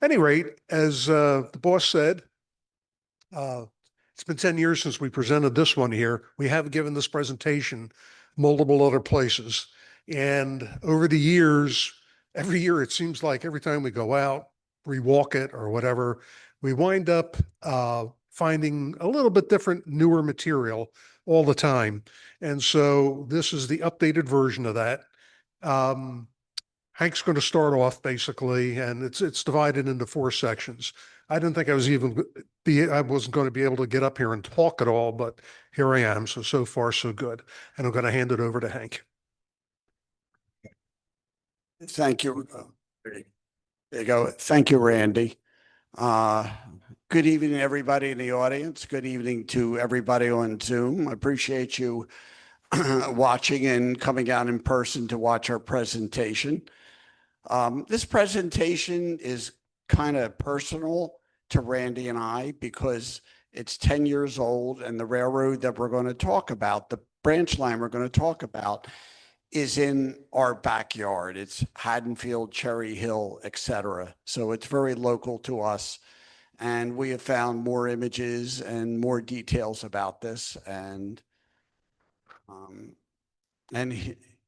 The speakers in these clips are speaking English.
Any rate, as the boss said, uh, it's been 10 years since we presented this one here. We have given this presentation multiple other places. And over the years, every year, it seems like every time we go out, rewalk it or whatever, we wind up finding a little bit different, newer material all the time. And so this is the updated version of that. Um, Hank's going to start off basically, and it's divided into four sections. I didn't think I wasn't going to be able to get up here and talk at all, but here I am. So far so good. And I'm going to hand it over to Hank. Thank you. There you go. Thank you, Randy. Uh, Good evening, everybody in the audience. Good evening to everybody on Zoom. I appreciate you watching and coming out in person to watch our presentation. This presentation is kind of personal to Randy and I because it's 10 years old, and the railroad that we're going to talk about, the branch line we're going to talk about, is in our backyard. It's Haddonfield, Cherry Hill, etc. So it's very local to us. And we have found more images and more details about this. And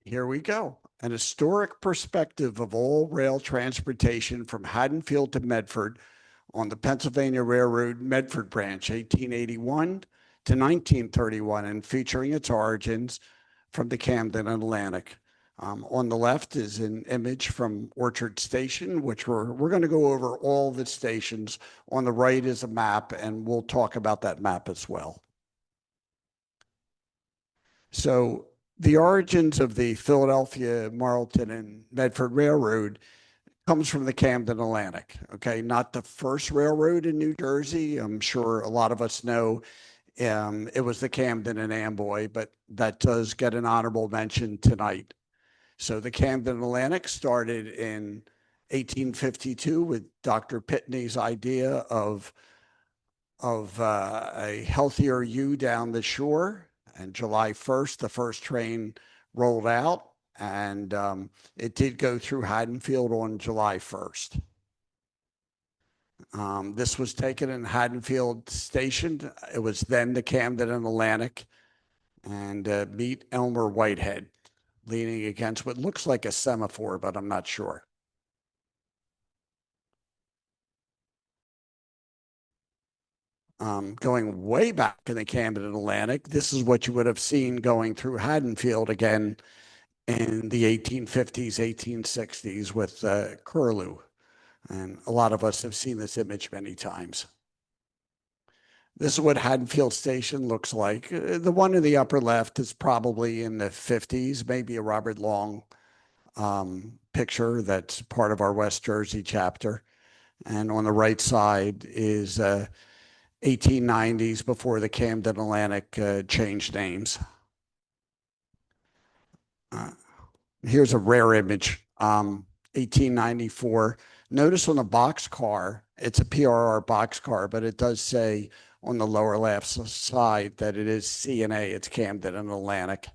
here we go. An historic perspective of all rail transportation from Haddonfield to Medford on the Pennsylvania Railroad Medford branch, 1881 to 1931, and featuring its origins from the Camden Atlantic. On the left is an image from Orchard Station, which we're going to go over all the stations. On the right is a map, and we'll talk about that map as well. So the origins of the Philadelphia, Marlton, and Medford Railroad comes from the Camden Atlantic, okay? Not the first railroad in New Jersey. I'm sure a lot of us know it was the Camden and Amboy, but that does get an honorable mention tonight. So the Camden Atlantic started in 1852 with Dr. Pitney's idea of a healthier U down the shore. And July 1st, the first train rolled out, and it did go through Haddonfield on July 1st. This was taken in Haddonfield Station. It was then the Camden Atlantic, and meet Elmer Whitehead, leaning against what looks like a semaphore, but I'm not sure. Going way back in the Camden Atlantic, this is what you would have seen going through Haddonfield again in the 1850s, 1860s with Curlew. And a lot of us have seen this image many times. This is what Haddonfield Station looks like. The one in the upper left is probably in the 50s, maybe a Robert Long picture that's part of our West Jersey chapter. And on the right side is 1890s, before the Camden Atlantic changed names. Here's a rare image, 1894. Notice on the boxcar, it's a PRR boxcar, but it does say on the lower left side that it is C&A, it's Camden and Atlantic.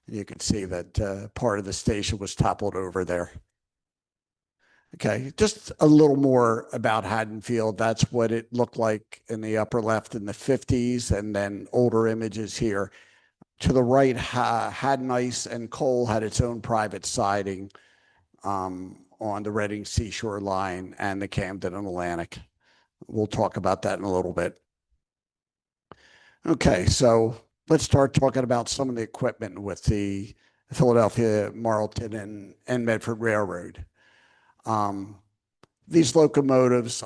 You can see that part of the station was toppled over there. Okay, just a little more about Haddonfield. That's what it looked like in the upper left in the 50s, and then older images here. To the right, Haddon Ice and Coal had its own private siding on the Reading Seashore Line and the Camden and Atlantic. We'll talk about that in a little bit. Okay, so let's start talking about some of the equipment with the Philadelphia, Marlton, and Medford Railroad. These locomotives,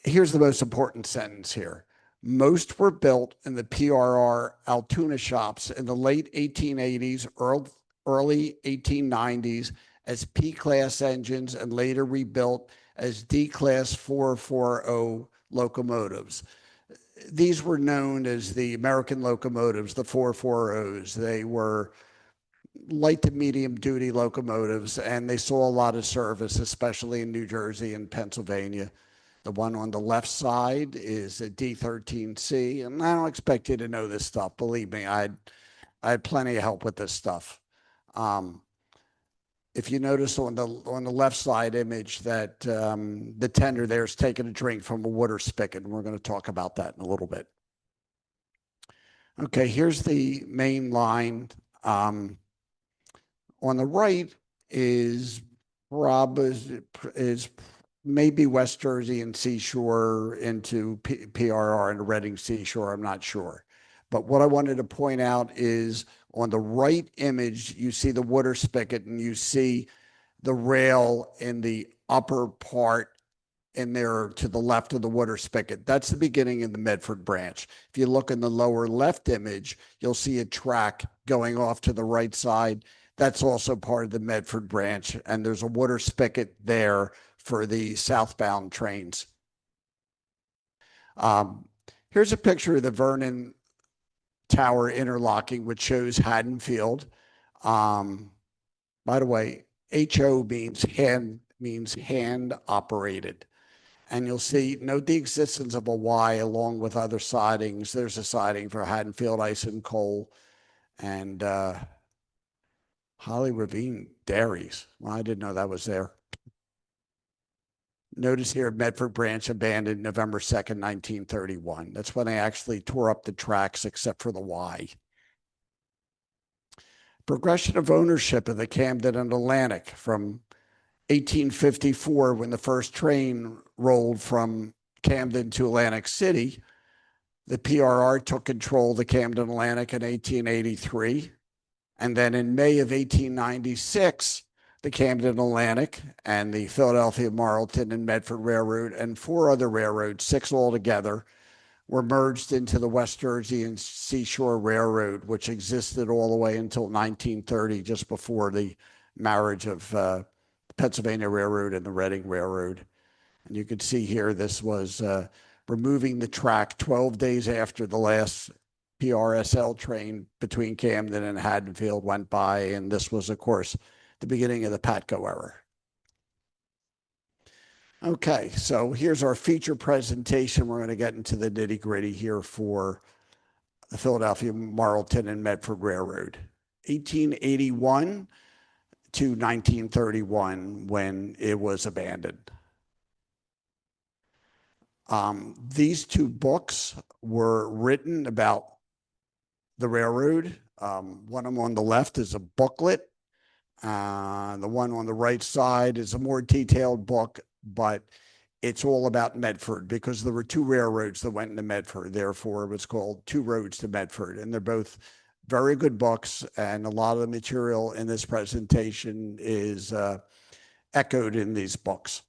here's the most important sentence here. Most were built in the PRR Altoona shops in the late 1880s, early 1890s as P-class engines, and later rebuilt as D-class 440 locomotives. These were known as the American locomotives, the 440s. They were light to medium duty locomotives, and they saw a lot of service, especially in New Jersey and Pennsylvania. The one on the left side is a D13C, and I don't expect you to know this stuff. Believe me, I had plenty of help with this stuff. if you notice on the left side image that the tender there is taking a drink from a water spigot, and we're going to talk about that in a little bit. Okay, here's the main line. On the right is maybe West Jersey and Seashore into PRR and Reading Seashore. I'm not sure. But what I wanted to point out is on the right image, you see the water spigot and you see the rail in the upper part in there to the left of the water spigot. That's the beginning of the Medford branch. If you look in the lower left image, you'll see a track going off to the right side. That's also part of the Medford branch. And there's a water spigot there for the southbound trains. Here's a picture of the Vernon Tower interlocking, which shows Haddonfield. By the way, HO means hand operated. And you'll see, note the existence of a Y along with other sidings. There's a siding for Haddonfield Ice and Coal and Holly Ravine Dairies. Well, I didn't know that was there. Notice here, Medford branch abandoned November 2nd, 1931. That's when they actually tore up the tracks except for the Y. Progression of ownership of the Camden and Atlantic from 1854, when the first train rolled from Camden to Atlantic City. The PRR took control of the Camden Atlantic in 1883. And then in May of 1896, the Camden Atlantic and the Philadelphia, Marlton, and Medford Railroad and 4 other railroads, 6 altogether, were merged into the West Jersey and Seashore Railroad, which existed all the way until 1930, just before the marriage of the Pennsylvania Railroad and the Reading Railroad. And you can see here, this was removing the track 12 days after the last PRSL train between Camden and Haddonfield went by. And this was, of course, the beginning of the Patco era. Okay, so here's our feature presentation. We're going to get into the nitty gritty here for the Philadelphia, Marlton, and Medford Railroad. 1881 to 1931, when it was abandoned. These 2 books were written about the railroad. One of them on the left is a booklet. The one on the right side is a more detailed book, but it's all about Medford because there were 2 railroads that went into Medford. Therefore, it was called 2 Roads to Medford. And they're both very good books. And a lot of the material in this presentation is echoed in these books.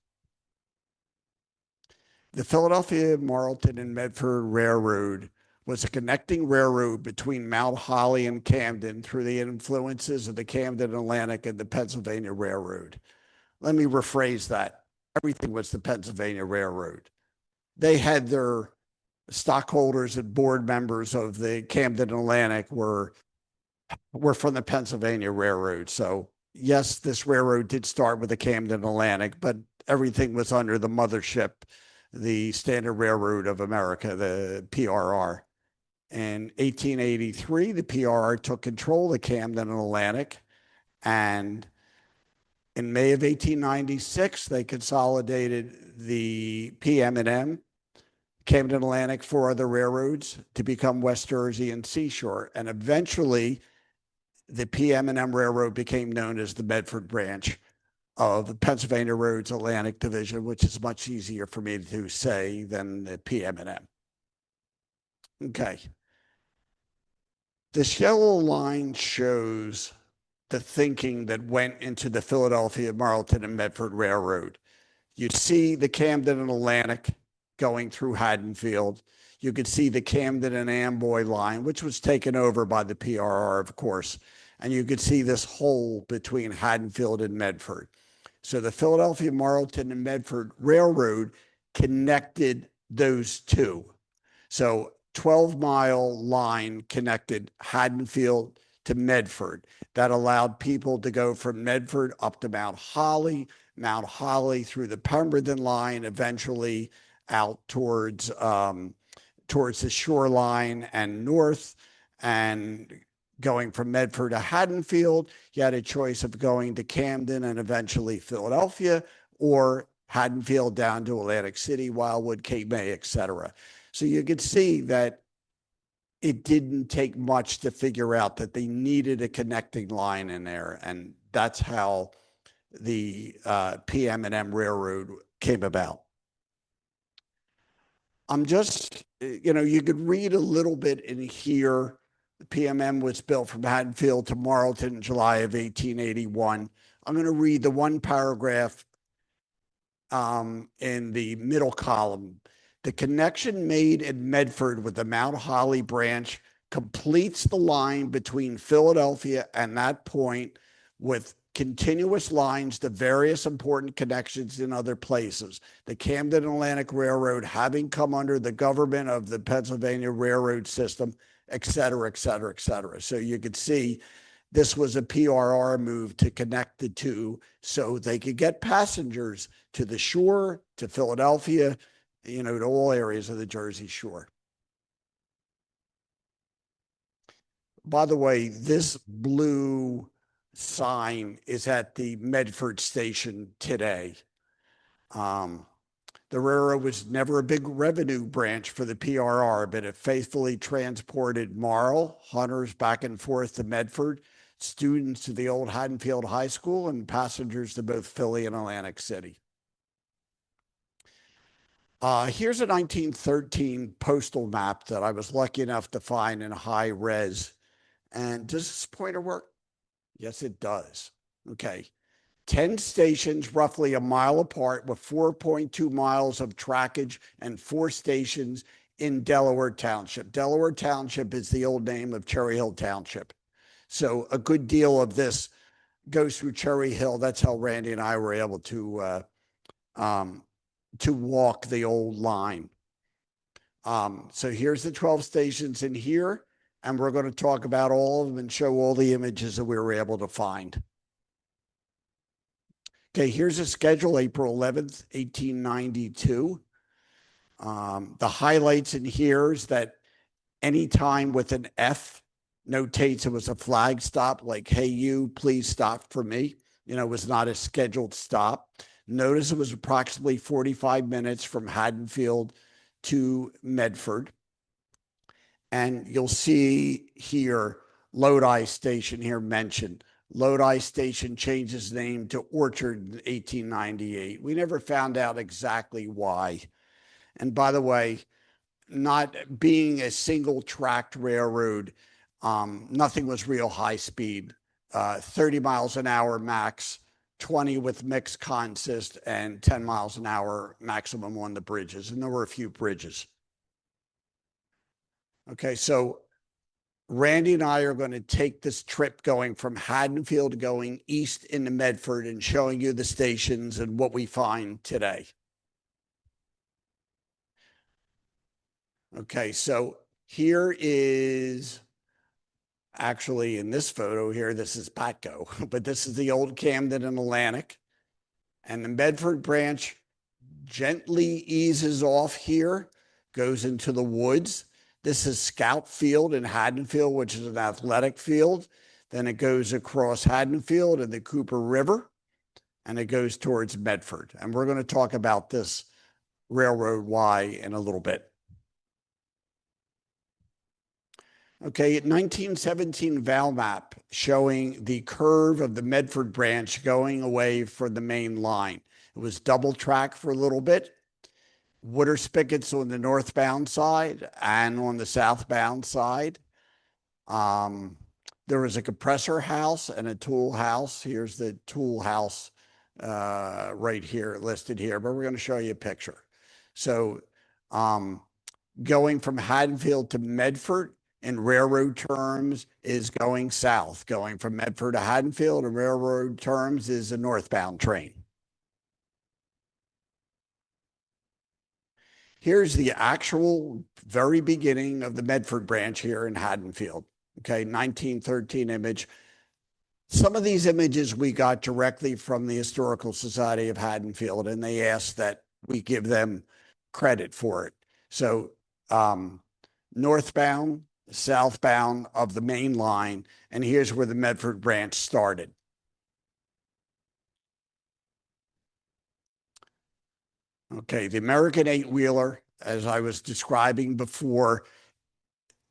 The Philadelphia, Marlton, and Medford Railroad was a connecting railroad between Mount Holly and Camden through the influences of the Camden Atlantic and the Pennsylvania Railroad. Let me rephrase that. Everything was the Pennsylvania Railroad. They had their stockholders and board members of the Camden Atlantic were from the Pennsylvania Railroad. So yes, this railroad did start with the Camden Atlantic, but everything was under the mothership, the Standard Railroad of America, the PRR. In 1883, the PRR took control of the Camden Atlantic, and in May of 1896, they consolidated the PM&M, Camden Atlantic, 4 other railroads to become West Jersey and Seashore. And eventually, the PM&M Railroad became known as the Medford branch of the Pennsylvania Roads Atlantic Division, which is much easier for me to say than the PM&M. Okay. This yellow line shows the thinking that went into the Philadelphia, Marlton, and Medford Railroad. You see the Camden and Atlantic going through Haddonfield. You could see the Camden and Amboy line, which was taken over by the PRR, of course. And you could see this hole between Haddonfield and Medford. So the Philadelphia, Marlton, and Medford Railroad connected those 2. So 12-mile line connected Haddonfield to Medford. That allowed people to go from Medford up to Mount Holly through the Pemberton line, eventually out towards the shoreline and north, and going from Medford to Haddonfield. You had a choice of going to Camden and eventually Philadelphia, or Haddonfield down to Atlantic City, Wildwood, Cape May, et cetera. So you could see that it didn't take much to figure out that they needed a connecting line in there. And that's how the PM&M Railroad came about. I'm just, you could read a little bit in here. The PM&M was built from Haddonfield to Marlton in July of 1881. I'm going to read the one paragraph in the middle column. The connection made in Medford with the Mount Holly branch completes the line between Philadelphia and that point with continuous lines to various important connections in other places. The Camden Atlantic Railroad having come under the government of the Pennsylvania Railroad System, et cetera, et cetera, et cetera. So you could see this was a PRR move to connect the two so they could get passengers to the shore, to Philadelphia, to all areas of the Jersey Shore. By the way, this blue sign is at the Medford Station today. The railroad was never a big revenue branch for the PRR, but it faithfully transported marl hunters back and forth to Medford, students to the old Haddonfield High School, and passengers to both Philly and Atlantic City. Here's a 1913 postal map that I was lucky enough to find in high res. And does this pointer work? Yes, it does. Okay. 10 stations roughly a mile apart with 4.2 miles of trackage and 4 stations in Delaware Township. Delaware Township is the old name of Cherry Hill Township. So a good deal of this goes through Cherry Hill. That's how Randy and I were able to walk the old line. So here's the 12 stations in here, and we're going to talk about all of them and show all the images that we were able to find. Okay, here's a schedule, April 11th, 1892. The highlights in here is that any time with an F notates it was a flag stop, like, hey, you, please stop for me. It was not a scheduled stop. Notice it was approximately 45 minutes from Haddonfield to Medford. And you'll see here, Lodi Station here mentioned. Lodi Station changed its name to Orchard in 1898. We never found out exactly why. And by the way, not being a single tracked railroad, nothing was real high speed, 30 miles an hour max, 20 with mixed consist, and 10 miles an hour maximum on the bridges. And there were a few bridges. Okay, so Randy and I are going to take this trip going from Haddonfield going east into Medford and showing you the stations and what we find today. Okay, so here is actually in this photo here, this is Patco, but this is the old Camden and Atlantic. And the Medford branch gently eases off here, goes into the woods. This is Scout Field in Haddonfield, which is an athletic field. Then it goes across Haddonfield and the Cooper River, and it goes towards Medford. And we're going to talk about this railroad Y in a little bit. Okay, 1917 Val map showing the curve of the Medford branch going away from the main line. It was double track for a little bit. Water spigots on the northbound side and on the southbound side. There was a compressor house and a tool house. Here's the tool house right here, listed here, but we're going to show you a picture. So going from Haddonfield to Medford in railroad terms is going south. Going from Medford to Haddonfield in railroad terms is a northbound train. Here's the actual very beginning of the Medford branch here in Haddonfield. Okay, 1913 image. Some of these images we got directly from the Historical Society of Haddonfield, and they asked that we give them credit for it. So northbound southbound of the main line, and here's where the Medford branch started. Okay, the American eight-wheeler, as I was describing before,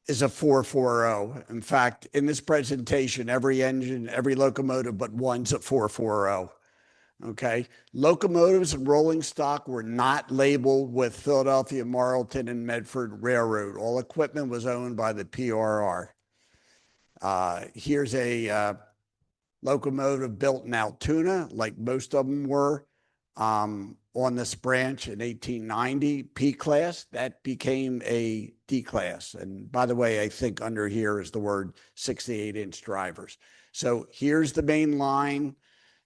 is a 440. In fact, in this presentation, every engine, every locomotive but one's a 440. Okay, locomotives and rolling stock were not labeled with Philadelphia, Marlton, and Medford Railroad. All equipment was owned by the PRR. Here's a locomotive built in Altoona, like most of them were, on this branch in 1890, P class. That became a D class. And by the way, I think under here is the word 68-inch drivers. So here's the main line.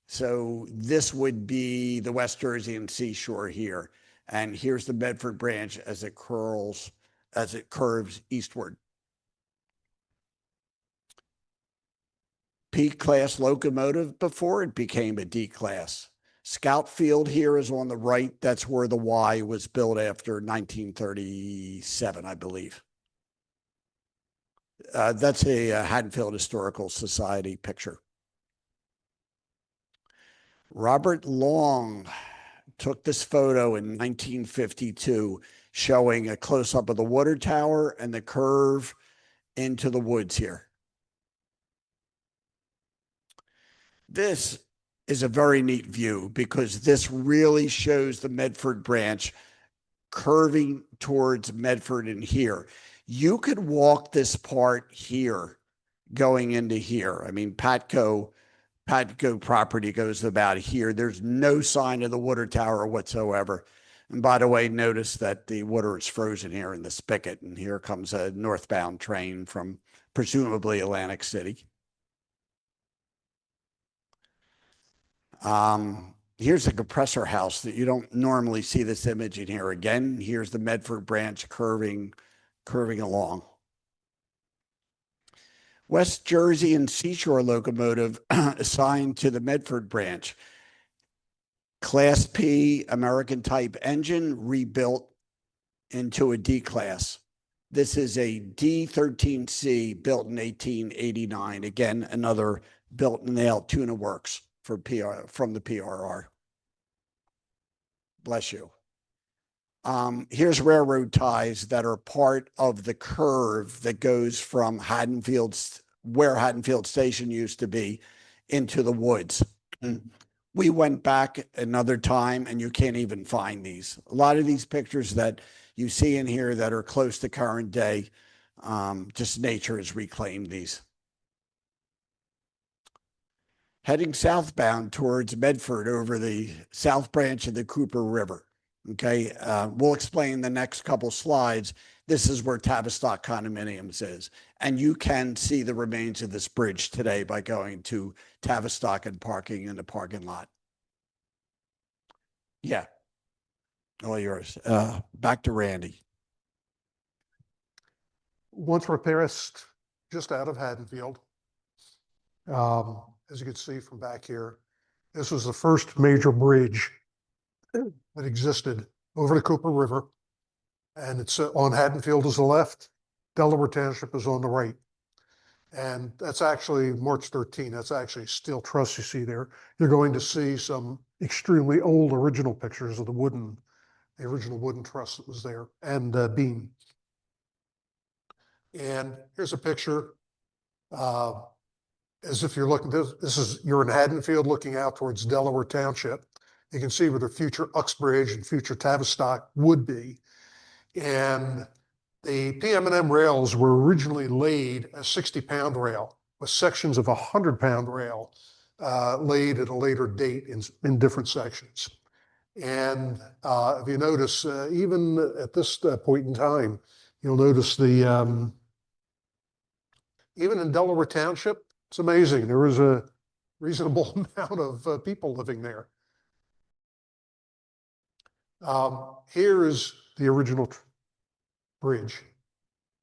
So this would be the West Jersey and Seashore here. And here's the Medford branch as it curves eastward. P class locomotive before it became a D class. Scout Field here is on the right. That's where the Y was built after 1937, I believe. That's a Haddonfield Historical Society picture. Robert Long took this photo in 1952, showing a close-up of the water tower and the curve into the woods here. This is a very neat view because this really shows the Medford branch curving towards Medford and here. You could walk this part here going into here. I mean, Patco property goes about here. There's no sign of the water tower whatsoever. And by the way, notice that the water is frozen here in the spigot, and here comes a northbound train from presumably Atlantic City. Here's a compressor house that you don't normally see this image in here. Again, here's the Medford branch curving along. West Jersey and Seashore locomotive assigned to the Medford branch. Class P American type engine rebuilt into a D class. This is a D13C built in 1889. Again, another built in the Altoona works for from the PRR. Bless you. Here's railroad ties that are part of the curve that goes from Haddonfield, where Haddonfield Station used to be, into the woods. We went back another time and you can't even find these. A lot of these pictures that you see in here that are close to current day, just nature has reclaimed these. Heading southbound towards Medford over the south branch of the Cooper River. Okay, we'll explain the next couple slides. This is where Tavistock Condominiums is. And you can see the remains of this bridge today by going to Tavistock and parking in the parking lot. Yeah, all yours. Back to Randy. Once we're past just out of Haddonfield, as you can see from back here, this was the first major bridge that existed over the Cooper River. And it's on Haddonfield is the left, Delaware Township is on the right. And that's actually March 13. That's actually steel truss you see there. You're going to see some extremely old original pictures of the original wooden truss that was there and beam. And here's a picture as if you're looking, you're in Haddonfield looking out towards Delaware Township. You can see where the future Uxbridge and future Tavistock would be. And the PM&M rails were originally laid as 60-pound rail with sections of 100-pound rail laid at a later date in different sections. And if you notice, even at this point in time, you'll notice the, even in Delaware Township, it's amazing. There was a reasonable amount of people living there. Here is the original bridge.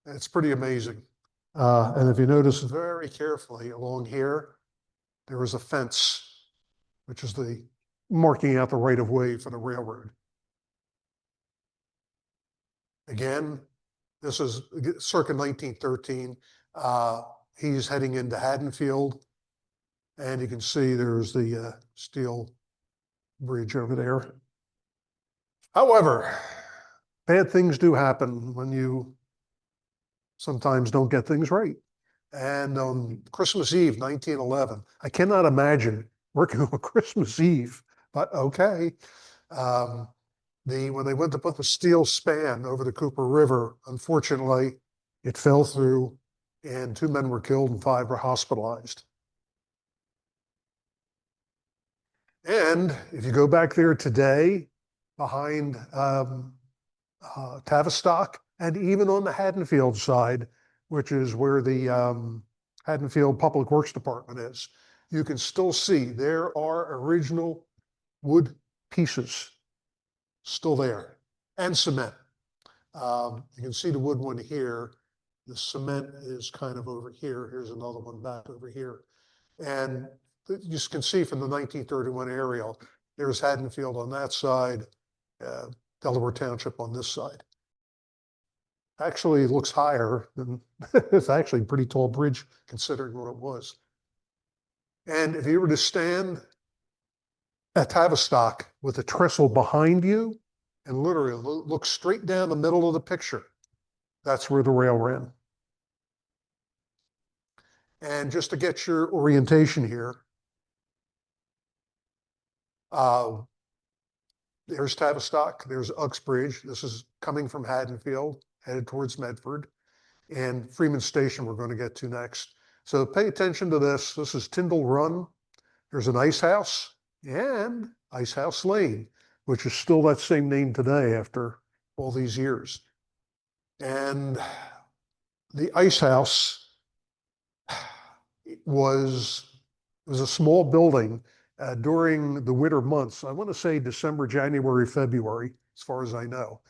It's pretty amazing. And if you notice very carefully along here, there is a fence, which is the marking out the right of way for the railroad. Again, This is circa 1913. He's heading into Haddonfield. And you can see there's the steel bridge over there. However, bad things do happen when you sometimes don't get things right. And on Christmas Eve, 1911, I cannot imagine working on Christmas Eve, but okay. When they went to put the steel span over the Cooper River, unfortunately, it fell through and 2 men were killed and 5 were hospitalized. And if you go back there today, behind Tavistock, and even on the Haddonfield side, which is where the Haddonfield Public Works Department is, you can still see there are original wood pieces still there, and cement. You can see the wood one here. The cement is kind of over here. Here's another one back over here. And you can see from the 1931 aerial, there's Haddonfield on that side, Delaware Township on this side. Actually, it looks higher than, it's actually a pretty tall bridge considering what it was. And if you were to stand at Tavistock with a trestle behind you and literally look straight down the middle of the picture, that's where the rail ran. And just to get your orientation here, there's Tavistock, there's Uxbridge. This is coming from Haddonfield, headed towards Medford, and Freeman Station we're going to get to next. So pay attention to this. This is Tyndall Run. There's an ice house and Ice House Lane, which is still that same name today after all these years. And the ice house was a small building during the winter months. I want to say December, January, February, as far as I know,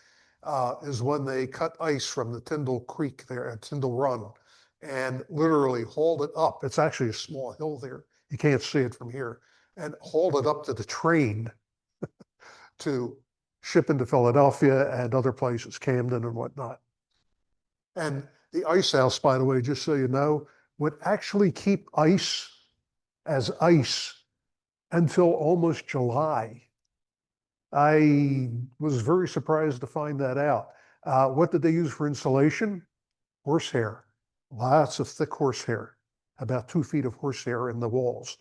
is when they cut ice from the Tyndall Creek there at Tyndall Run and literally hauled it up. It's actually a small hill there. You can't see it from here. And hauled it up to the train to ship into Philadelphia and other places, Camden and whatnot. And the ice house, by the way, just so you know, would actually keep ice as ice until almost July. I was very surprised to find that out. What did they use for insulation? Horsehair, lots of thick horsehair, about 2 feet of horsehair in the walls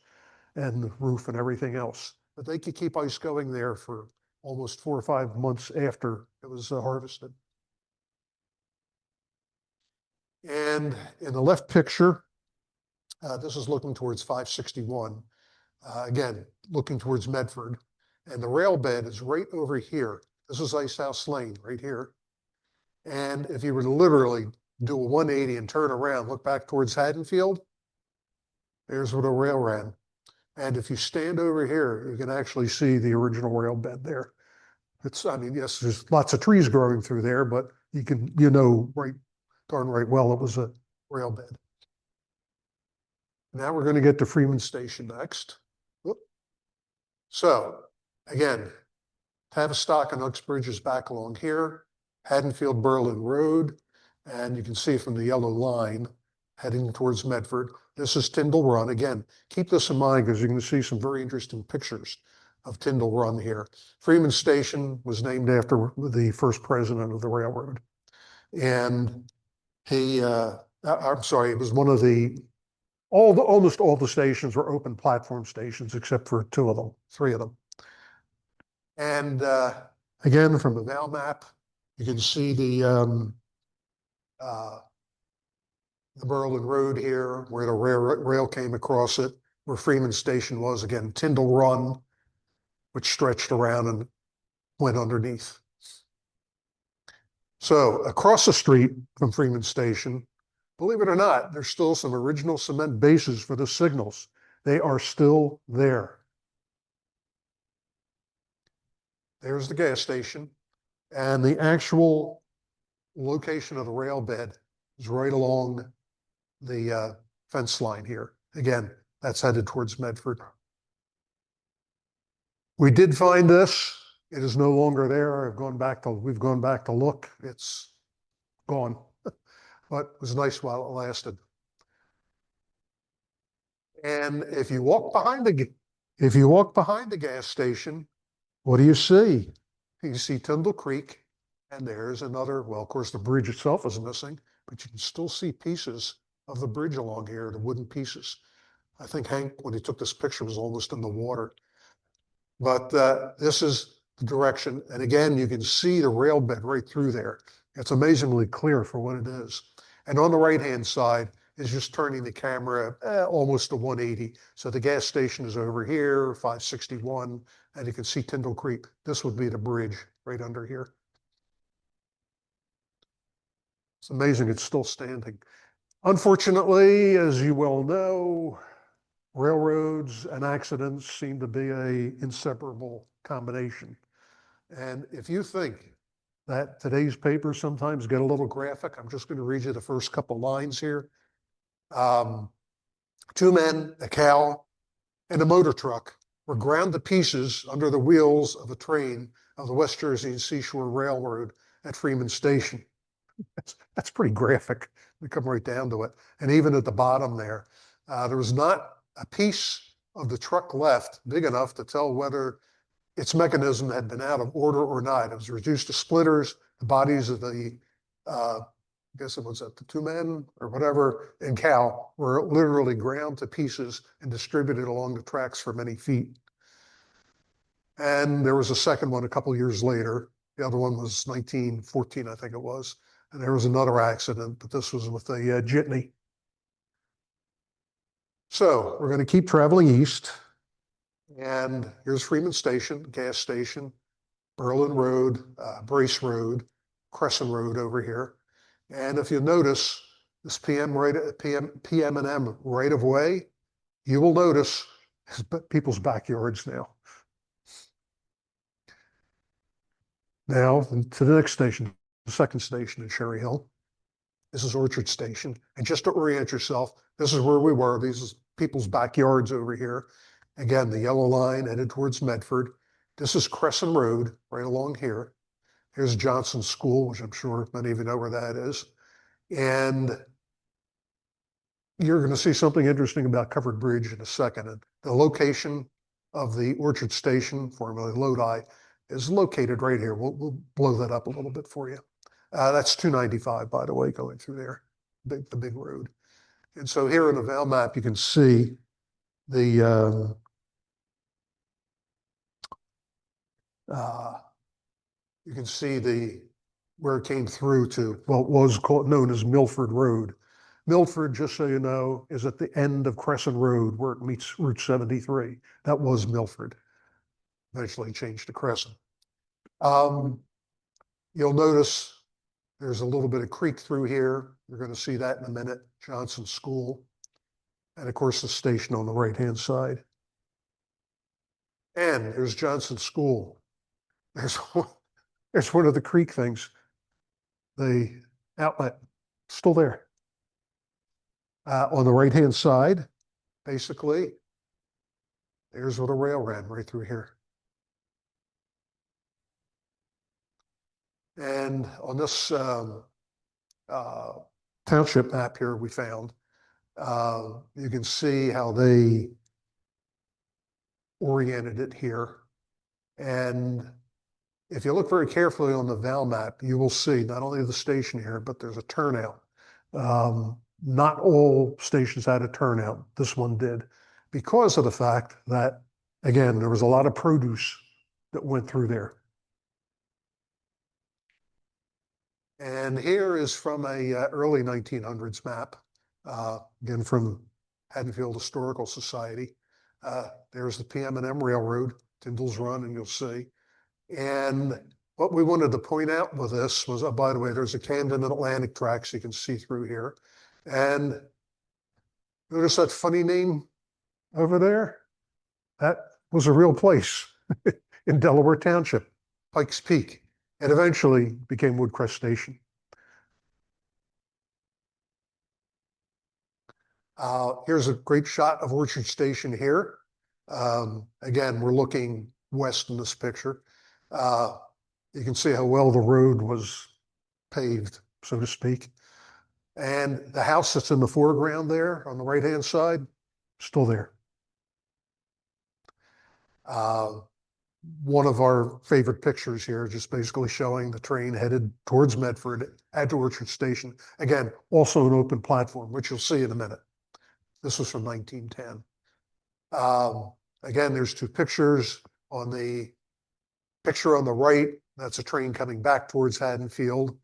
and the roof and everything else. But they could keep ice going there for almost 4 or 5 months after it was harvested. And in the left picture, this is looking towards 561. Again, looking towards Medford. And the rail bed is right over here. This is Ice House Lane right here. And if you were to literally do a 180 and turn around, look back towards Haddonfield, there's where the rail ran. And if you stand over here, you can actually see the original rail bed there. I mean, yes, there's lots of trees growing through there, but you can, right, darn right well, it was a rail bed. Now we're going to get to Freeman Station next. Whoop. So again, Tavistock and Uxbridge is back along here, Haddonfield Berlin Road, and you can see from the yellow line heading towards Medford. This is Tyndall Run. Again, keep this in mind because you're going to see some very interesting pictures of Tyndall Run here. Freeman Station was named after the first president of the railroad. And I'm sorry, it was one of almost all the stations were open platform stations except for 3 of them. And again, from the Val map, you can see the Berlin Road here, where the rail came across it, where Freeman Station was. Again, Tyndall Run, which stretched around and went underneath. So across the street from Freeman Station, believe it or not, there's still some original cement bases for the signals. They are still there. There's the gas station, and the actual location of the rail bed is right along the fence line here. Again, that's headed towards Medford. We did find this. It is no longer there. We've gone back to look. It's gone. But it was nice while it lasted. And if you walk behind the gas station, what do you see? You see Tyndall Creek, and there's another, well, of course, the bridge itself is missing, but you can still see pieces of the bridge along here, the wooden pieces. I think Hank, when he took this picture, was almost in the water. But this is the direction. And again, you can see the rail bed right through there. It's amazingly clear for what it is. And on the right-hand side is just turning the camera almost to 180. So the gas station is over here, 561, and you can see Tyndall Creek. This would be the bridge right under here. It's amazing it's still standing. Unfortunately, as you well know, railroads and accidents seem to be an inseparable combination. And if you think that today's papers sometimes get a little graphic, I'm just going to read you the first couple lines here. 2 men, a cow, and a motor truck were ground to pieces under the wheels of a train of the West Jersey and Seashore Railroad at Freeman Station. That's pretty graphic. We come right down to it. And even at the bottom there was not a piece of the truck left big enough to tell whether its mechanism had been out of order or not. It was reduced to splitters. The bodies of the, I guess it was the 2 men or whatever, and cow were literally ground to pieces and distributed along the tracks for many feet. And there was a second one a couple years later. The other one was 1914, I think it was. And there was another accident, but this was with a jitney. So we're going to keep traveling east. And here's Freeman Station, gas station, Berlin Road, Brace Road, Crescent Road over here. And if you notice this PM&M right of way, you will notice people's backyards now. Now to the next station, the second station in Cherry Hill. This is Orchard Station. And just to orient yourself, this is where we were. These is people's backyards over here. Again, the yellow line headed towards Medford. This is Crescent Road right along here. Here's Johnson School, which I'm sure many of you know where that is. And you're going to see something interesting about Covered Bridge in a second. And the location of the Orchard Station, formerly Lodi, is located right here. We'll blow that up a little bit for you. That's 295, by the way, going through there, the big road. And so here in the Val map, you can see the you can see where it came through to what was known as Milford Road. Milford, just so you know, is at the end of Crescent Road where it meets Route 73. That was Milford. Eventually changed to Crescent. You'll notice there's a little bit of creek through here. You're going to see that in a minute. Johnson School. And of course, the station on the right-hand side. And there's Johnson School. There's one of the creek things. The outlet, still there. On the right-hand side, basically, there's where the rail ran right through here. And on this township map here we found, you can see how they oriented it here. And if you look very carefully on the Val map, you will see not only the station here, but there's a turnout. Not all stations had a turnout. This one did, because of the fact that, again, there was a lot of produce that went through there. And here is from a early 1900s map, again from Haddonfield Historical Society. There's the PM&M Railroad, Tyndall's Run, and you'll see. And what we wanted to point out with this was, by the way, there's a Camden Atlantic tracks you can see through here. And notice that funny name over there? That was a real place in Delaware Township, Pikes Peak. And eventually became Woodcrest Station. Here's a great shot of Orchard Station here. Again, we're looking west in this picture. You can see how well the road was paved so to speak. And the house that's in the foreground there on the right-hand side, still there. One of our favorite pictures here, just basically showing the train headed towards Medford at Orchard Station. Again, also an open platform, which you'll see in a minute. This was from 1910. Again, there's two pictures. On the picture on the right, that's a train coming back towards Haddonfield,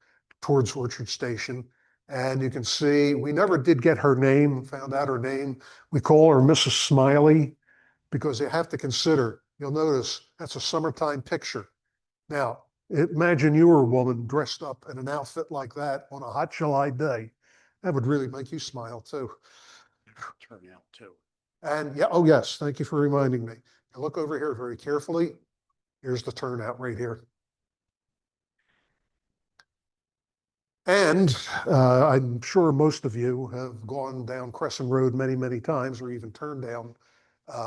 towards Orchard Station. And you can see, we never did get her name, found out her name. We call her Mrs. Smiley because you have to consider, you'll notice that's a summertime picture. Now, imagine you were a woman dressed up in an outfit like that on a hot July day. That would really make you smile too. Turn out too. And yeah, oh yes, thank you for reminding me. Now look over here very carefully. Here's the turnout right here. And I'm sure most of you have gone down Crescent Road many, many times, or even turned down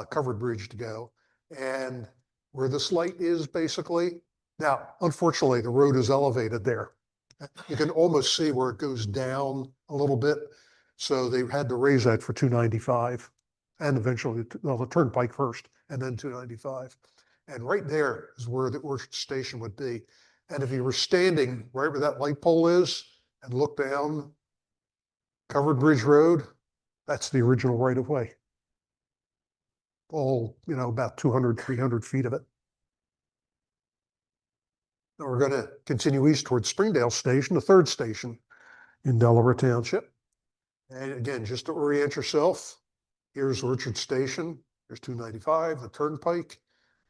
Covered Bridge to go. And where this light is basically, now, unfortunately, the road is elevated there. You can almost see where it goes down a little bit. So they had to raise that for 295 and eventually, well, the turnpike first and then 295. And right there is where the Orchard Station would be. And if you were standing right where that light pole is and look down Covered Bridge Road, that's the original right of way. All, about 200, 300 feet of it. Now we're going to continue east towards Springdale Station, the third station in Delaware Township. And again, just to orient yourself, here's Orchard Station, there's 295, the turnpike,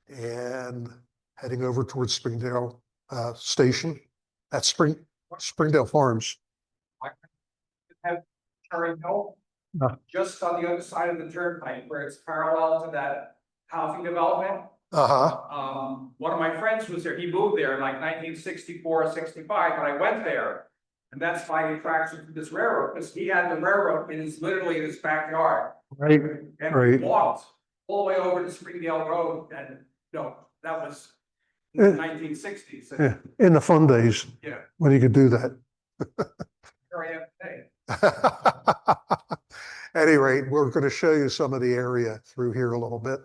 and heading over towards Springdale Station. That's Springdale Farms. I have Cherry Hill, just on the other side of the turnpike, where it's parallel to that housing development. One of my friends was there. He moved there in like 1964, 65, and I went there. And that's my attraction to this railroad, because he had the railroad literally in his backyard. Right. And Right. we walked all the way over to Springdale Road, and that was in the 1960s. Yeah, in the fun days. Yeah. When you could do that. Here I am today. At any rate, we're going to show you some of the area through here a little bit.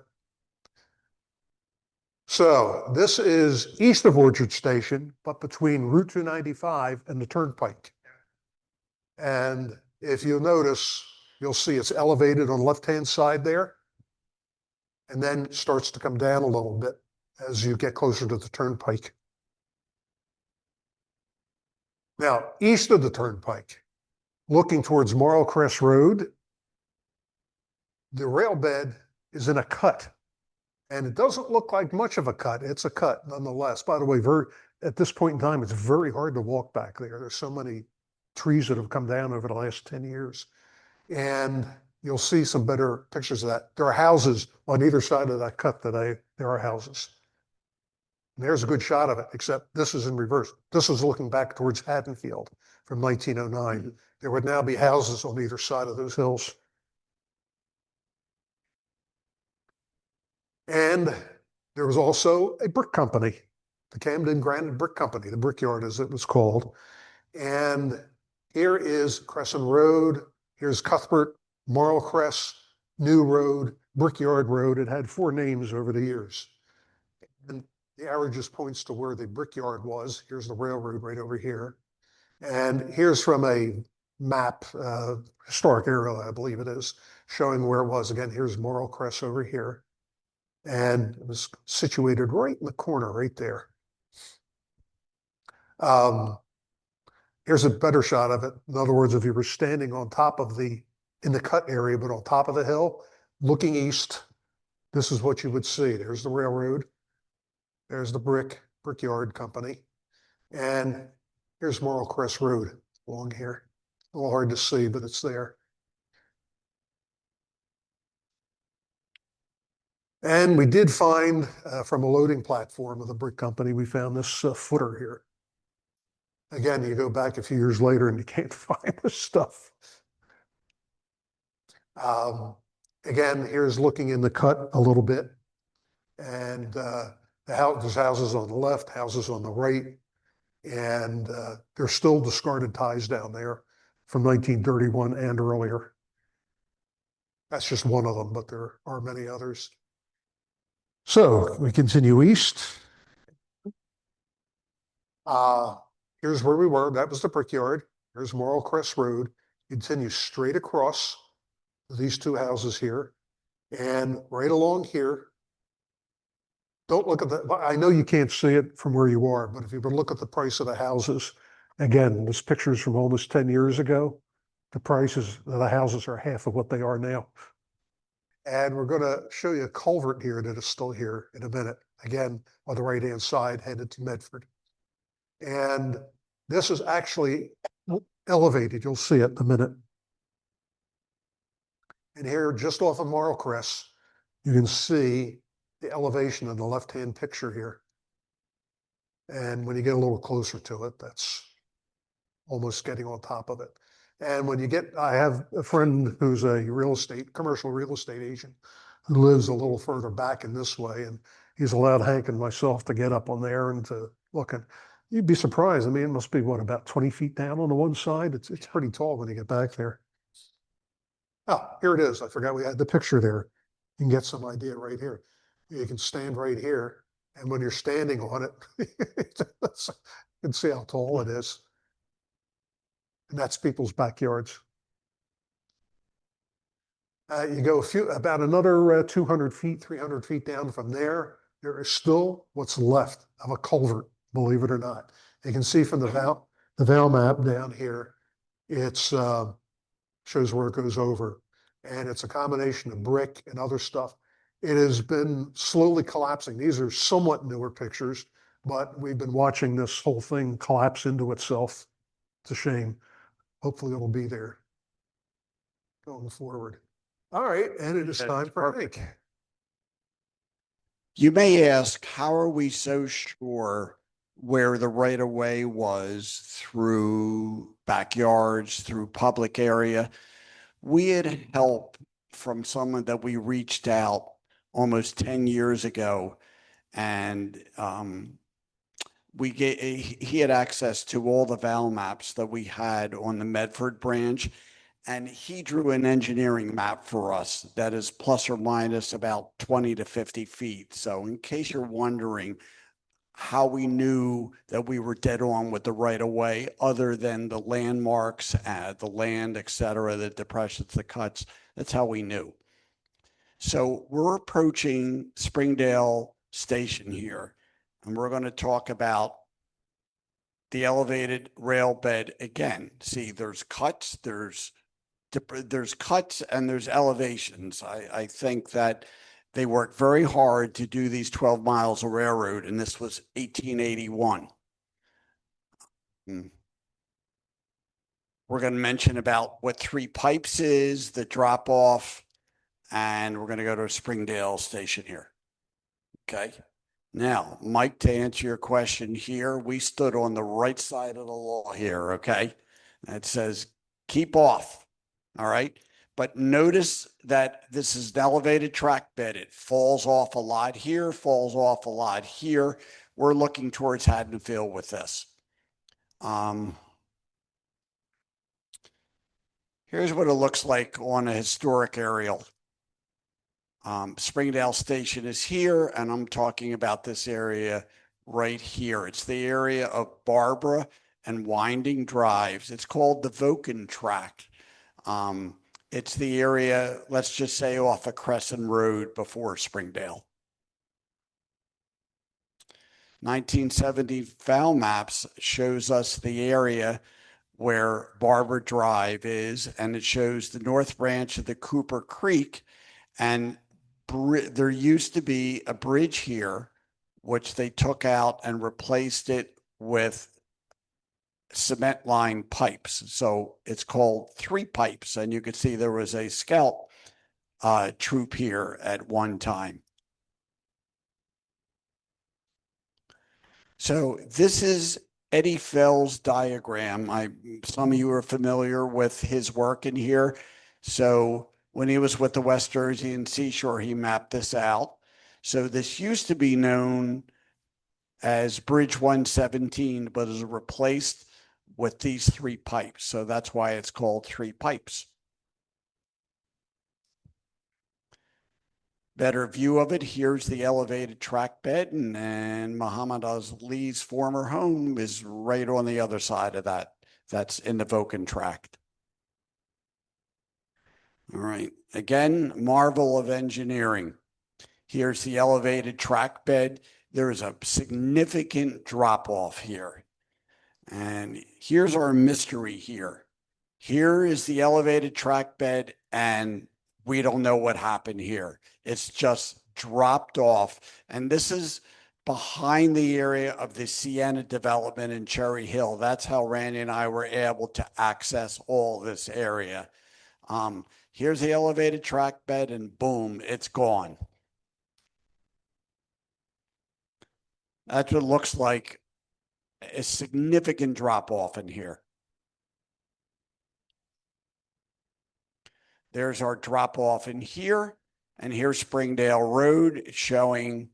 So this is east of Orchard Station, but between Route 295 and the turnpike. And if you'll notice, you'll see it's elevated on the left-hand side there, and then starts to come down a little bit as you get closer to the turnpike. Now, east of the turnpike, looking towards Marl Crest Road, the rail bed is in a cut. And it doesn't look like much of a cut. It's a cut nonetheless. By the way, at this point in time, it's very hard to walk back there. There's so many trees that have come down over the last 10 years. And you'll see some better pictures of that. There are houses on either side of that cut today. There are houses. And there's a good shot of it, except this is in reverse. This is looking back towards Haddonfield from 1909. There would now be houses on either side of those hills. And there was also a brick company, the Camden Granite Brick Company, the Brickyard as it was called. And here is Crescent Road, here's Cuthbert, Marl Crest, New Road, Brickyard Road. It had 4 names over the years. And the arrow just points to where the Brickyard was. Here's the railroad right over here. And here's from a map, historic aerial, I believe it is, showing where it was. Again, here's Marl Crest over here. And it was situated right in the corner, right there. Here's a better shot of it. In other words, if you were standing on top of in the cut area, but on top of the hill, looking east, this is what you would see. There's the railroad. There's the Brickyard Company. And here's Marl Crest Road along here. A little hard to see, but it's there. And we did find, from a loading platform of the brick company, we found this footer here. Again, you go back a few years later and you can't find this stuff. Again, here's looking in the cut a little bit. And there's houses on the left, houses on the right. And there's still discarded ties down there from 1931 and earlier. That's just one of them, but there are many others. So we continue east. Here's where we were. That was the Brickyard. Here's Morrill Crest Road. Continue straight across these two houses here. And right along here, don't look at the, I know you can't see it from where you are, but if you would look at the price of the houses, again, this picture's from almost 10 years ago. The prices of the houses are half of what they are now. And we're going to show you a culvert here that is still here in a minute. Again, on the right-hand side, headed to Medford. And this is actually elevated. You'll see it in a minute. And here, just off of Morrill Crest, you can see the elevation in the left-hand picture here. And when you get a little closer to it, that's almost getting on top of it. And when you get, I have a friend who's a commercial real estate agent who lives a little further back in this way. And he's allowed Hank and myself to get up on there and to look. And you'd be surprised. I mean, it must be what, about 20 feet down on the one side? It's pretty tall when you get back there. Oh, here it is. I forgot we had the picture there. You can get some idea right here. You can stand right here. And when you're standing on it, you can see how tall it is. And that's people's backyards. You go about another 200 feet, 300 feet down from there, there is still what's left of a culvert, believe it or not. You can see from the Val map down here, it's shows where it goes over. And it's a combination of brick and other stuff. It has been slowly collapsing. These are somewhat newer pictures, but we've been watching this whole thing collapse into itself. It's a shame. Hopefully it'll be there going forward. All right, and it is time for Hank. You may ask, how are we so sure where the right of way was through backyards, through public area? We had help from someone that we reached out almost 10 years ago, and he had access to all the Val maps that we had on the Medford branch, and he drew an engineering map for us that is plus or minus about 20 to 50 feet. So in case you're wondering how we knew that we were dead on with the right of way, other than the landmarks, the land, et cetera, the depressions, the cuts, that's how we knew. So we're approaching Springdale Station here, and we're going to talk about the elevated rail bed again. See, there's cuts, there's cuts, and there's elevations. I think that they worked very hard to do these 12 miles of railroad, and this was 1881. We're going to mention about what three pipes is, the drop off, and we're going to go to Springdale Station here. Okay. Now, Mike, to answer your question here, we stood on the right side of the law here. Okay. It says keep off. All right. But notice that this is an elevated track bed. It falls off a lot here, falls off a lot here. We're looking towards Haddonfield with this. Here's what it looks like on a historic aerial. Springdale Station is here, and I'm talking about this area right here. It's the area of Barbara and Winding Drives. It's called the Voken Tract. It's the area, let's just say, off of Crescent Road before Springdale. 1970 Val maps shows us the area where Barbara Drive is, and it shows the north branch of the Cooper Creek. And there used to be a bridge here, which they took out and replaced it with cement line pipes. So it's called three pipes. And you can see there was a scout troop here at one time. So this is Eddie Fell's diagram. Some of you are familiar with his work in here. So when he was with the West Jersey and Seashore, he mapped this out. So this used to be known as Bridge 117, but is replaced with these 3 pipes. So that's why it's called 3 pipes. Better view of it. Here's the elevated track bed, and Muhammad Ali's former home is right on the other side of that. That's in the Voken tract. All right. Again, marvel of engineering. Here's the elevated track bed. There is a significant drop off here. And here's our mystery here. Here is the elevated track bed, and we don't know what happened here. It's just dropped off. And this is behind the area of the Sienna development in Cherry Hill. That's how Randy and I were able to access all this area. Here's the elevated track bed, and boom, it's gone. That's what it looks like. A significant drop off in here. There's our drop off in here, and here's Springdale Road showing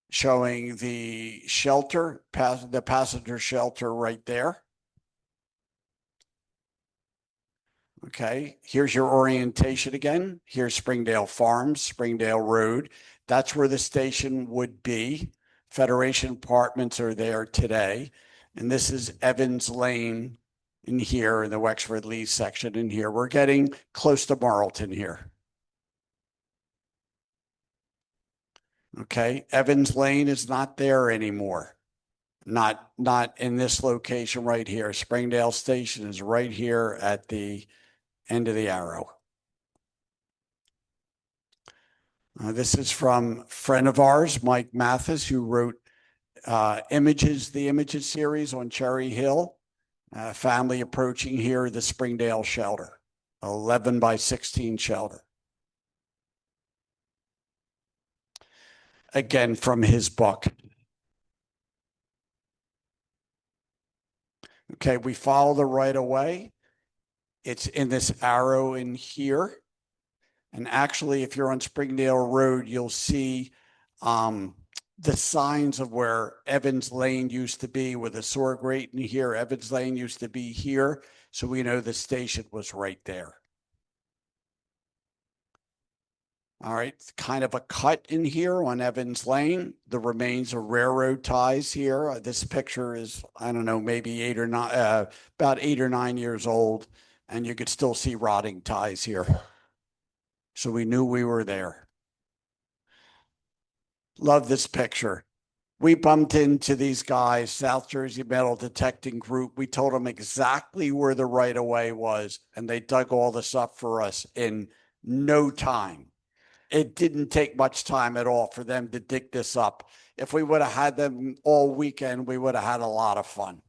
the shelter, the passenger shelter right there. Okay, here's your orientation again. Here's Springdale Farms, Springdale Road. That's where the station would be. Federation Apartments are there today. And this is Evans Lane in here in the Wexford Lee section in here. We're getting close to Marlton here. Okay, Evans Lane is not there anymore. Not in this location right here. Springdale Station is right here at the end of the arrow. This is from a friend of ours, Mike Mathis, who wrote the Images series on Cherry Hill. Family approaching here, the Springdale shelter, 11 by 16 shelter. Again, from his book. Okay, we follow the right of way. It's in this arrow in here. And actually, if you're on Springdale Road, you'll see the signs of where Evans Lane used to be with a sewer grate in here. Evans Lane used to be here. So we know the station was right there. All right, it's kind of a cut in here on Evans Lane. The remains of railroad ties here. This picture is, I don't know, maybe about 8 or 9 years old, and you could still see rotting ties here. So we knew we were there. Love this picture. We bumped into these guys, South Jersey Metal Detecting Group. We told them exactly where the right-of-way was, and they dug all this up for us in no time. It didn't take much time at all for them to dig this up. If we would have had them all weekend, we would have had a lot of fun.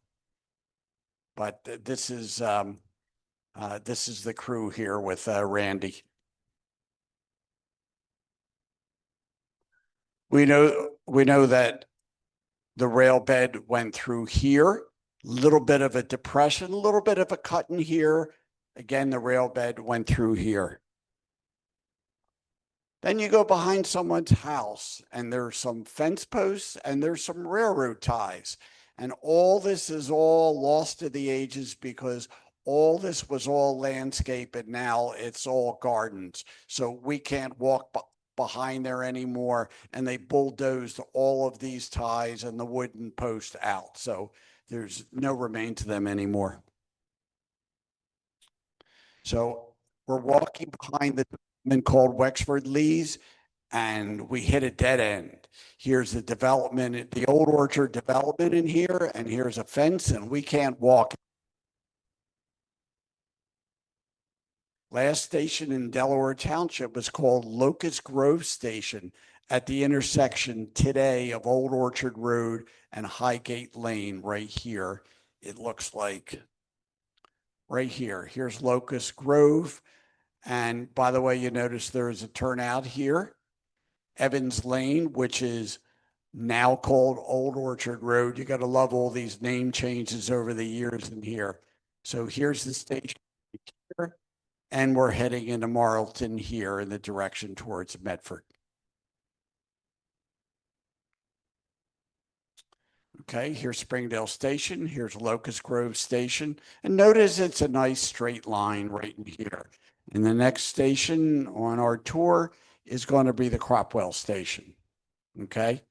But this is the crew here with Randy. We know that the rail bed went through here, a little bit of a depression, a little bit of a cut in here. Again, the rail bed went through here. Then you go behind someone's house and there's some fence posts and there's some railroad ties. And all this is all lost to the ages because all this was all landscape and now it's all gardens. So we can't walk behind there anymore. And they bulldozed all of these ties and the wooden post out. So there's no remains of them anymore. So we're walking behind the development called Wexford Lee's, and we hit a dead end. Here's the development, the Old Orchard development in here, and here's a fence, and we can't walk. Last station in Delaware Township was called Locust Grove Station at the intersection today of Old Orchard Road and Highgate Lane right here. It looks like right here. Here's Locust Grove. And by the way, you notice there's a turnout here. Evans Lane, which is now called Old Orchard Road. You got to love all these name changes over the years in here. So here's the station here, and we're heading into Marlton here in the direction towards Medford. Okay, here's Springdale Station, here's Locust Grove Station, and notice it's a nice straight line right in here. And the next station on our tour is going to be the Cropwell Station. Okay.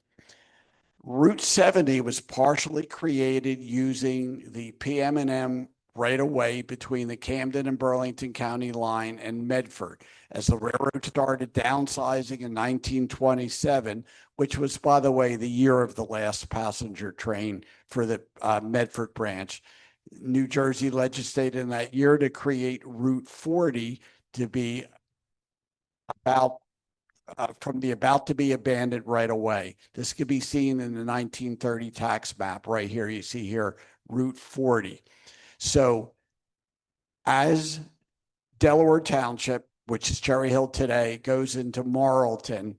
Route 70 was partially created using the PM&M right of way between the Camden and Burlington County line and Medford, as the railroad started downsizing in 1927, which was, by the way, the year of the last passenger train for the Medford branch. New Jersey legislated in that year to create Route 40 to be from the about to be abandoned right away. This could be seen in the 1930 tax map right here. You see here Route 40. So as Delaware Township, which is Cherry Hill today, goes into Marlton,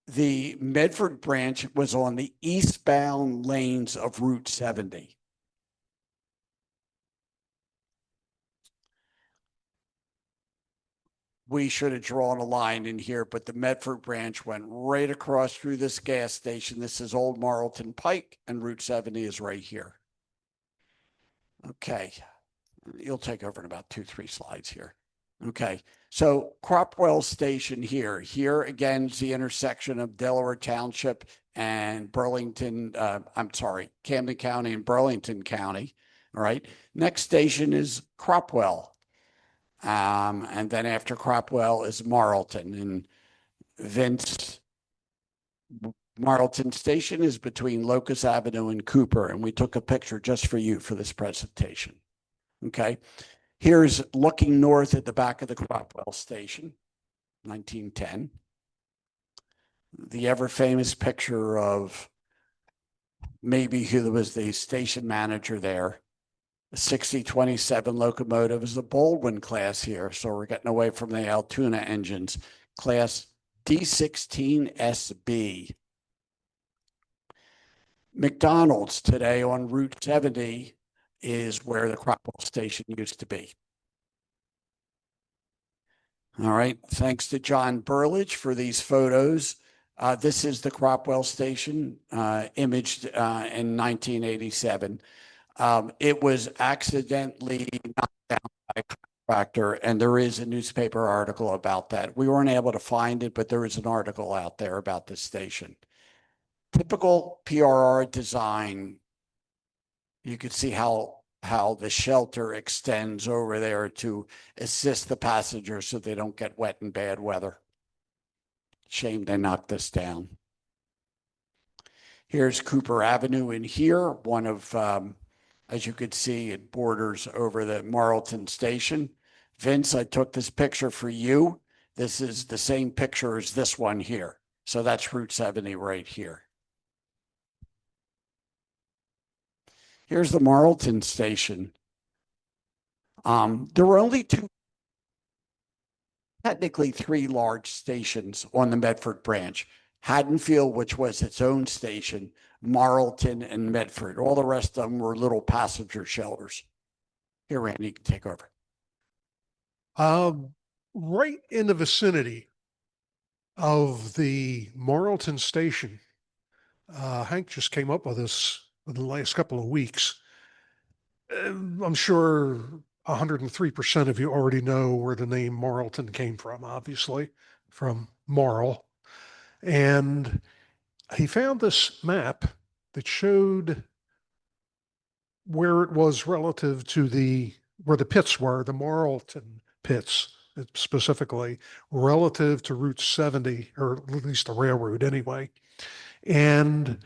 the Medford branch was on the eastbound lanes of Route 70. We should have drawn a line in here, but the Medford branch went right across through this gas station. This is Old Marlton Pike, and Route 70 is right here. Okay, you'll take over in about 2-3 slides here. Okay, so Cropwell Station here. Here again is the intersection of Delaware Township and Burlington, Camden County and Burlington County. All right, next station is Cropwell. And then after Cropwell is Marlton, and Marlton Station is between Locust Avenue and Cooper, and we took a picture just for you for this presentation. Okay, here's looking north at the back of the Cropwell Station, 1910. The ever famous picture of maybe who was the station manager there. 6027 locomotive is the Baldwin class here. So we're getting away from the Altoona engines. Class D16SB. McDonald's today on Route 70 is where the Cropwell Station used to be. All right. Thanks to John Burlage for these photos. This is the Cropwell Station imaged in 1987. It was accidentally knocked down by a contractor, and there is a newspaper article about that. We weren't able to find it, but there is an article out there about this station. Typical PRR design. You could see how the shelter extends over there to assist the passengers so they don't get wet in bad weather. Shame they knocked this down. Here's Cooper Avenue in here, one of as you could see, it borders over the Marlton Station. Vince, I took this picture for you. This is the same picture as this one here. So that's Route 70 right here. Here's the Marlton Station. There were only technically three large stations on the Medford branch. Haddonfield, which was its own station, Marlton, and Medford. All the rest of them were little passenger shelters. Here, Randy, you can take over. Right in the vicinity of the Marlton Station, Hank just came up with this in the last couple of weeks. I'm sure 103% of you already know where the name Marlton came from, obviously, from Marl. And he found this map that showed where it was relative to where the pits were, the Marlton pits specifically, relative to Route 70, or at least the railroad anyway. And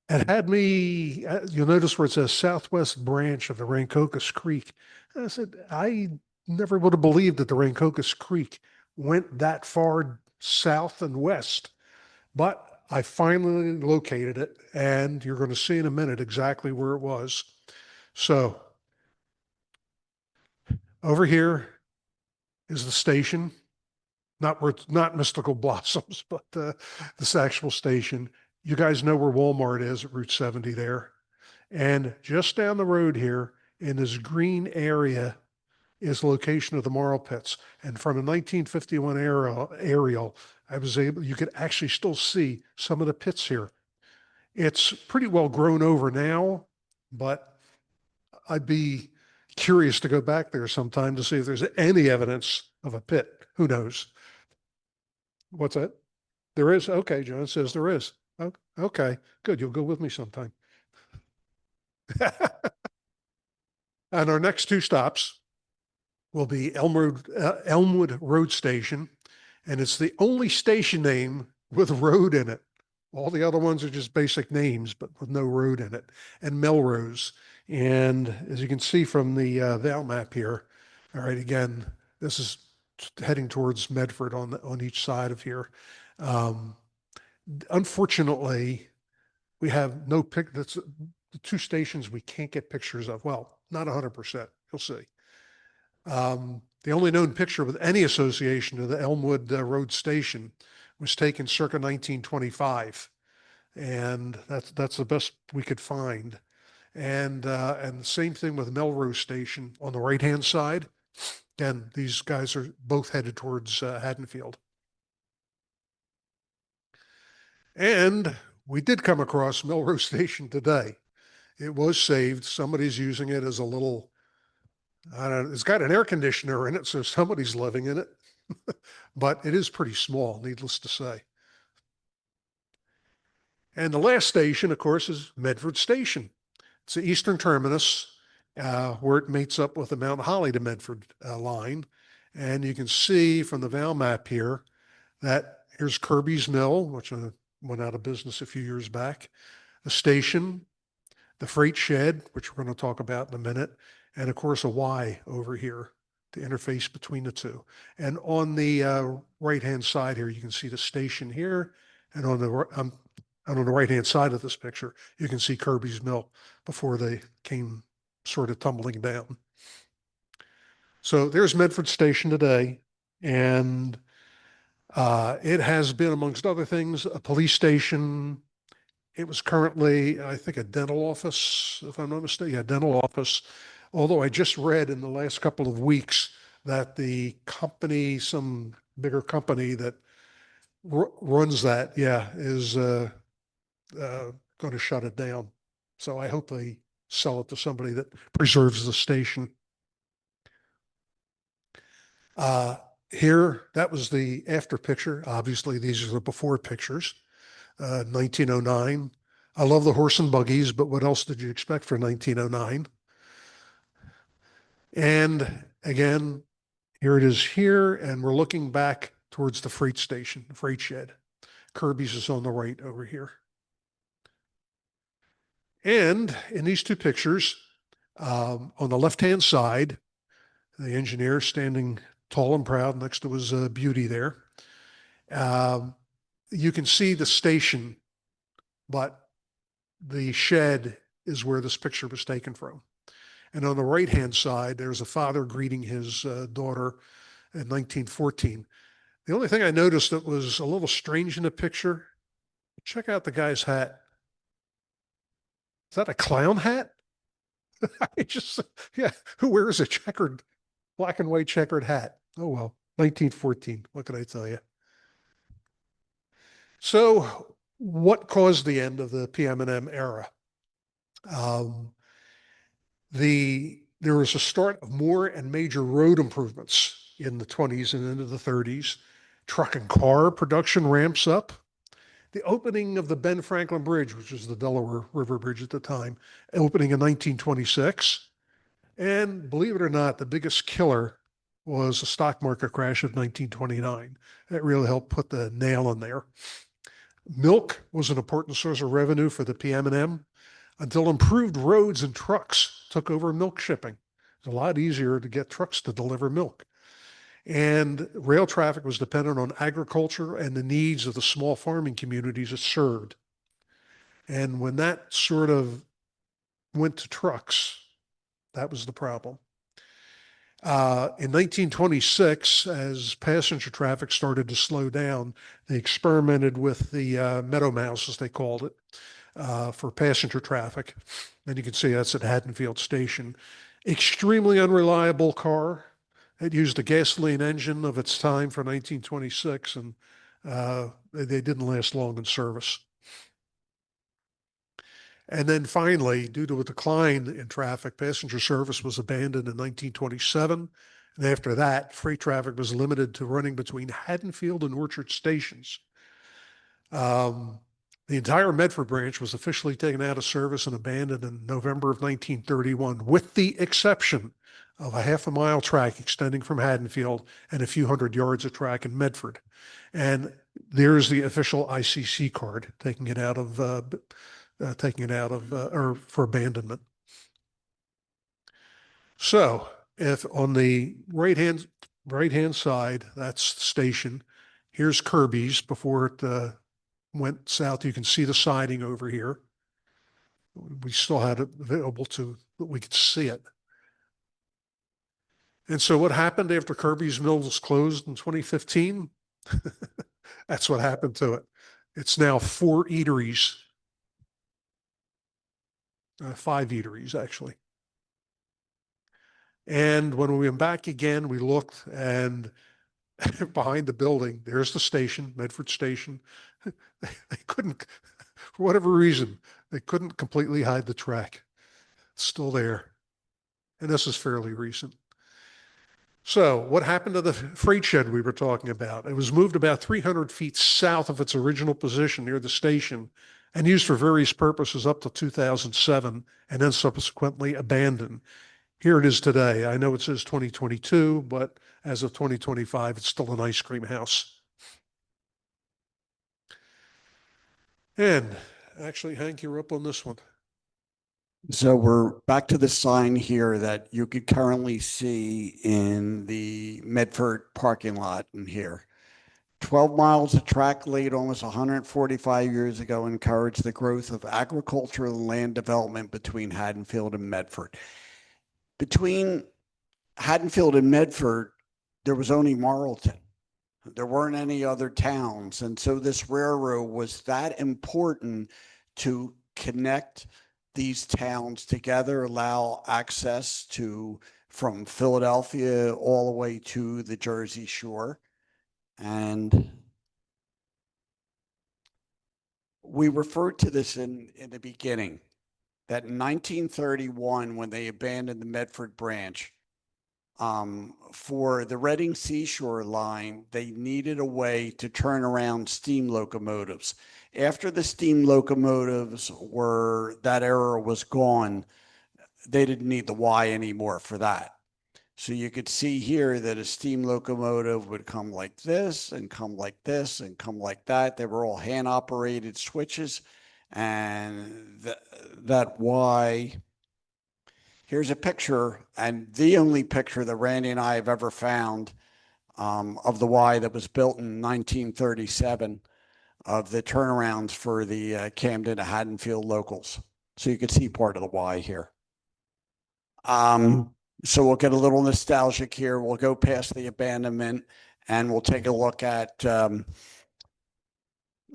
it had me, you'll notice where it says southwest branch of the Rancocas Creek. And I said, I never would have believed that the Rancocas Creek went that far south and west. But I finally located it, and you're going to see in a minute exactly where it was. So over here is the station, not Mystical Blossoms, but this actual station. You guys know where Walmart is at Route 70 there. And just down the road here in this green area is the location of the Marl pits. And from a 1951 aerial, you could actually still see some of the pits here. It's pretty well grown over now, but I'd be curious to go back there sometime to see if there's any evidence of a pit. Who knows? What's that? There is? Okay, John says there is. Okay, good. You'll go with me sometime. And our next two stops will be Elmwood Road Station, and it's the only station name with road in it. All the other ones are just basic names, but with no road in it. And Melrose. And as you can see from the Val map here, all right, again, this is heading towards Medford on each side of here. Unfortunately, we have no that's the two stations we can't get pictures of. Well, not 100%. You'll see. The only known picture with any association to the Elmwood Road Station was taken circa 1925, and that's the best we could find. And the same thing with Melrose Station on the right-hand side. Again, these guys are both headed towards Haddonfield. And we did come across Melrose Station today. It was saved. Somebody's using it as a little, I don't know, it's got an air conditioner in it, so somebody's living in it. But it is pretty small, needless to say. And the last station, of course, is Medford Station. It's the eastern terminus where it meets up with the Mount Holly to Medford line. And you can see from the Val map here that here's Kirby's Mill, which went out of business a few years back, the station, the freight shed, which we're going to talk about in a minute, and of course a Y over here, the interface between the two. And on the right-hand side here, you can see the station here, and on the right-hand side of this picture, you can see Kirby's Mill before they came sort of tumbling down. So there's Medford Station today, and it has been, amongst other things, a police station. It was currently, I think, a dental office, if I'm not mistaken, a dental office. Although I just read in the last couple of weeks that the company, some bigger company that runs that, is going to shut it down. So I hope they sell it to somebody that preserves the station. Here, that was the after picture. Obviously, these are the before pictures. 1909. I love the horse and buggies, but what else did you expect for 1909? And again, here it is here, and we're looking back towards the freight station, the freight shed. Kirby's is on the right over here. And in these two pictures, on the left-hand side, the engineer standing tall and proud next to his beauty there. You can see the station, but the shed is where this picture was taken from. And on the right-hand side, there's a father greeting his daughter in 1914. The only thing I noticed that was a little strange in the picture, check out the guy's hat. Is that a clown hat? Yeah, who wears a checkered, black and white checkered hat? Oh, well, 1914. What can I tell you? So what caused the end of the PM&M era? There was a start of more and major road improvements in the 20s and into the 30s. Truck and car production ramps up. The opening of the Ben Franklin Bridge, which was the Delaware River Bridge at the time, opening in 1926. And believe it or not, the biggest killer was the stock market crash of 1929. That really helped put the nail in there. Milk was an important source of revenue for the PM&M until improved roads and trucks took over milk shipping. It's a lot easier to get trucks to deliver milk. And rail traffic was dependent on agriculture and the needs of the small farming communities it served. And when that sort of went to trucks, that was the problem. In 1926, as passenger traffic started to slow down, they experimented with the Meadow Mouse, as they called it, for passenger traffic. And you can see that's at Haddonfield Station. Extremely unreliable car. It used a gasoline engine of its time for 1926, and they didn't last long in service. And then finally, due to a decline in traffic, passenger service was abandoned in 1927. And after that, freight traffic was limited to running between Haddonfield and Orchard stations. The entire Medford branch was officially taken out of service and abandoned in November of 1931, with the exception of a half-a-mile track extending from Haddonfield and a few hundred yards of track in Medford. And there's the official ICC card taking it out of or for abandonment. So if on the right hand side, that's the station. Here's Kirby's before it went south. You can see the siding over here. We still had it available but we could see it. And so what happened after Kirby's Mills closed in 2015? That's what happened to it. It's now 4 eateries. 5 eateries, actually. And when we went back again, we looked, and behind the building, there's the station, Medford Station. They couldn't, for whatever reason, they couldn't completely hide the track. It's still there. And this is fairly recent. So what happened to the freight shed we were talking about? It was moved about 300 feet south of its original position near the station and used for various purposes up to 2007, and then subsequently abandoned. Here it is today. I know it says 2022, but as of 2025, it's still an ice cream house. And actually, Hank, you're up on this one. So we're back to the sign here that you could currently see in the Medford parking lot in here. 12 miles of track laid almost 145 years ago encouraged the growth of agricultural and land development between Haddonfield and Medford. Between Haddonfield and Medford, there was only Marlton. There weren't any other towns. And so this railroad was that important to connect these towns together, allow access to from Philadelphia all the way to the Jersey Shore. And we referred to this in the beginning, that in 1931, when they abandoned the Medford branch, for the Reading Seashore line, they needed a way to turn around steam locomotives. After the steam locomotives that era was gone, they didn't need the Y anymore for that. So you could see here that a steam locomotive would come like this and come like this and come like that. They were all hand operated switches, and that Y. Here's a picture, and the only picture that Randy and I have ever found of the Y that was built in 1937 of the turnarounds for the Camden to Haddonfield locals. So you can see part of the Y here. So we'll get a little nostalgic here. We'll go past the abandonment, and we'll take a look at the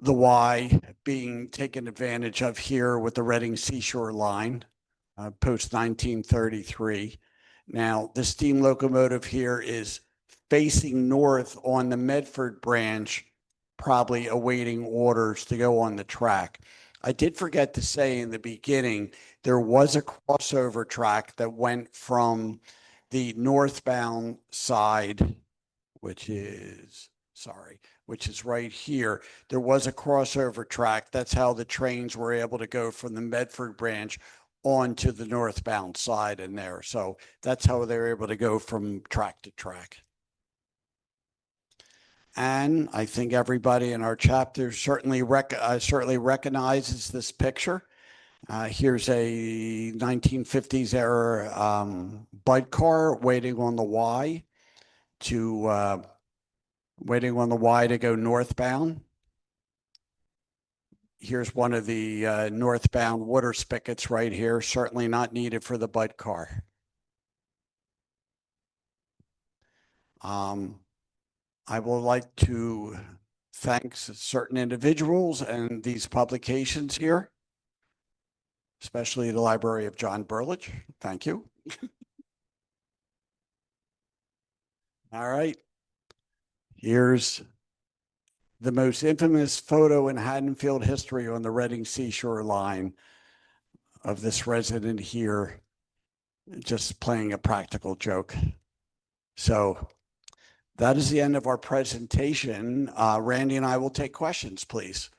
Y being taken advantage of here with the Reading Seashore line. Post 1933. Now, the steam locomotive here is facing north on the Medford branch, probably awaiting orders to go on the track. I did forget to say in the beginning, there was a crossover track that went from the northbound side, which is right here. There was a crossover track. That's how the trains were able to go from the Medford branch onto the northbound side in there. So that's how they're able to go from track to track. And I think everybody in our chapter certainly recognizes this picture. Here's a 1950s era bud car waiting on the Y to go northbound. Here's one of the northbound water spigots right here, certainly not needed for the bud car. I would like to thank certain individuals and these publications here, especially the Library of John Burlage. Thank you. All right. Here's the most infamous photo in Haddonfield history on the Reading Seashore line. of this resident here just playing a practical joke. So that is the end of our presentation. Randy and I will take questions, please.